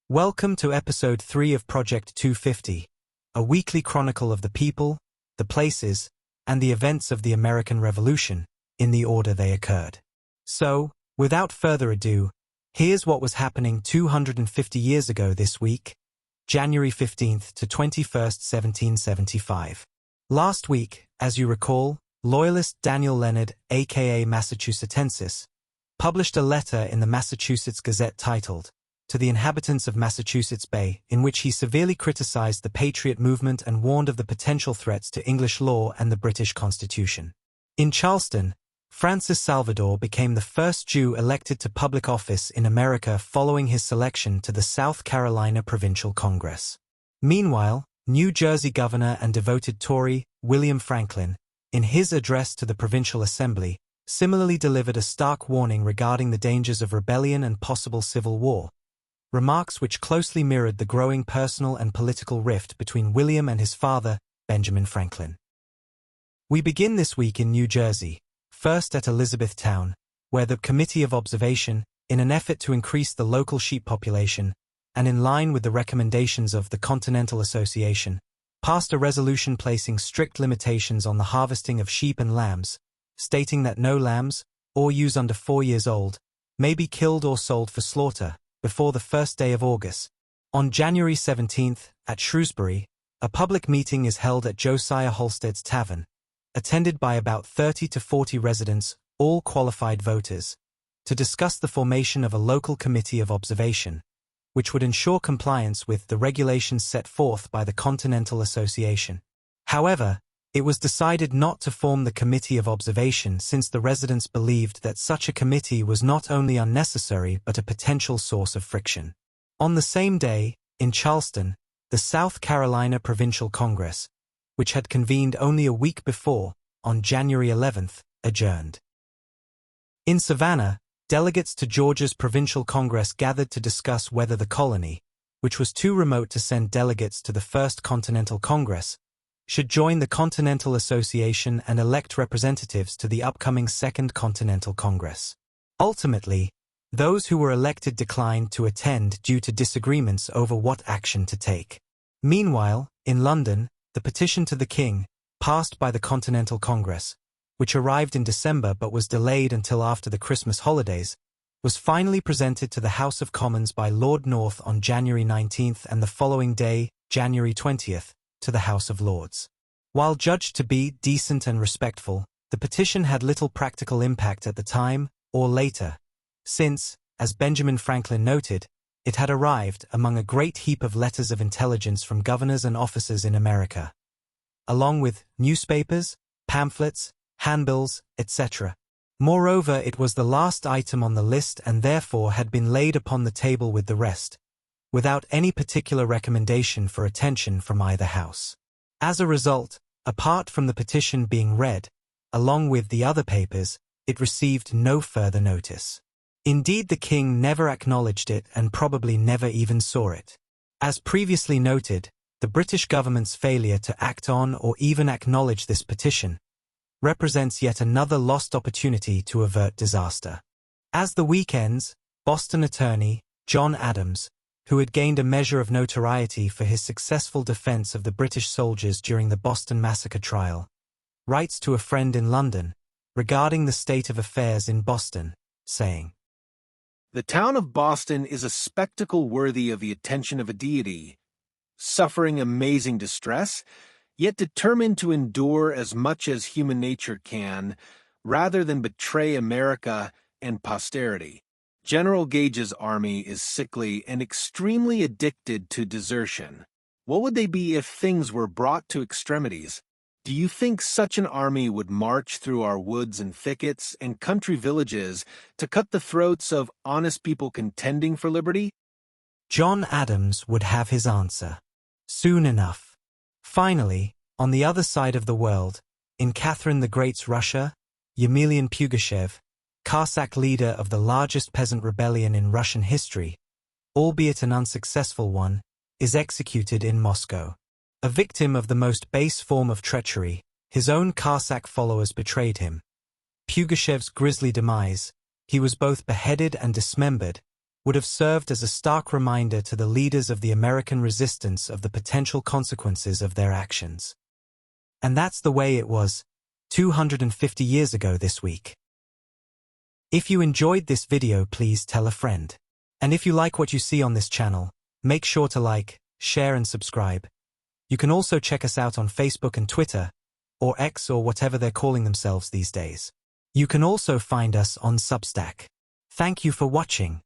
Welcome to Episode 3 of Project 250, a weekly chronicle of the people, the places, and the events of the American Revolution, in the order they occurred. So, without further ado, here's what was happening 250 years ago this week, January 15th to 21st, 1775. Last week, as you recall, Loyalist Daniel Leonard, aka Massachusettensis, published a letter in the Massachusetts-Gazette titled, "To the Inhabitants of Massachusetts Bay," in which he severely criticized the Patriot movement and warned of the potential threats to English law and the British Constitution. In Charleston, Francis Salvador became the first Jew elected to public office in America following his selection to the South Carolina Provincial Congress. Meanwhile, New Jersey Governor and devoted Tory, William Franklin, in his address to the Provincial Assembly, similarly delivered a stark warning regarding the dangers of rebellion and possible civil war, remarks which closely mirrored the growing personal and political rift between William and his father, Benjamin Franklin. We begin this week in New Jersey, first at Elizabethtown, where the Committee of Observation, in an effort to increase the local sheep population, and in line with the recommendations of the Continental Association, passed a resolution placing strict limitations on the harvesting of sheep and lambs, stating that no lambs, or ewes under 4 years old, may be killed or sold for slaughter before the first day of August. On January 17th, at Shrewsbury, a public meeting is held at Josiah Halstead's Tavern, attended by about 30 to 40 residents, all qualified voters, to discuss the formation of a local committee of observation, which would ensure compliance with the regulations set forth by the Continental Association. However, it was decided not to form the Committee of Observation since the residents believed that such a committee was not only unnecessary but a potential source of friction. On the same day, in Charleston, the South Carolina Provincial Congress, which had convened only a week before, on January 11th, adjourned. In Savannah, delegates to Georgia's Provincial Congress gathered to discuss whether the colony, which was too remote to send delegates to the First Continental Congress, should join the Continental Association and elect representatives to the upcoming Second Continental Congress. Ultimately, those who were elected declined to attend due to disagreements over what action to take. Meanwhile, in London, the petition to the King, passed by the Continental Congress, which arrived in December but was delayed until after the Christmas holidays, was finally presented to the House of Commons by Lord North on January 19th and the following day, January 20th, to the House of Lords. While judged to be decent and respectful, the petition had little practical impact at the time, or later, since, as Benjamin Franklin noted, it had arrived among a great heap of letters of intelligence from governors and officers in America, along with newspapers, pamphlets, handbills, etc. Moreover, it was the last item on the list and therefore had been laid upon the table with the rest, without any particular recommendation for attention from either house. As a result, apart from the petition being read, along with the other papers, it received no further notice. Indeed, the King never acknowledged it and probably never even saw it. As previously noted, the British government's failure to act on or even acknowledge this petition represents yet another lost opportunity to avert disaster. As the week ends, Boston attorney John Adams, who had gained a measure of notoriety for his successful defense of the British soldiers during the Boston Massacre trial, writes to a friend in London regarding the state of affairs in Boston, saying, "The town of Boston is a spectacle worthy of the attention of a deity, suffering amazing distress, yet determined to endure as much as human nature can, rather than betray America and posterity. General Gage's army is sickly and extremely addicted to desertion. What would they be if things were brought to extremities? Do you think such an army would march through our woods and thickets and country villages to cut the throats of honest people contending for liberty?" John Adams would have his answer soon enough. Finally, on the other side of the world, in Catherine the Great's Russia, Yemelian Pugachev, Cossack leader of the largest peasant rebellion in Russian history, albeit an unsuccessful one, is executed in Moscow. A victim of the most base form of treachery, his own Cossack followers betrayed him. Pugachev's grisly demise, he was both beheaded and dismembered, would have served as a stark reminder to the leaders of the American resistance of the potential consequences of their actions. And that's the way it was 250 years ago this week. If you enjoyed this video, please tell a friend. And if you like what you see on this channel, make sure to like, share and subscribe. You can also check us out on Facebook and Twitter, or X or whatever they're calling themselves these days. You can also find us on Substack. Thank you for watching.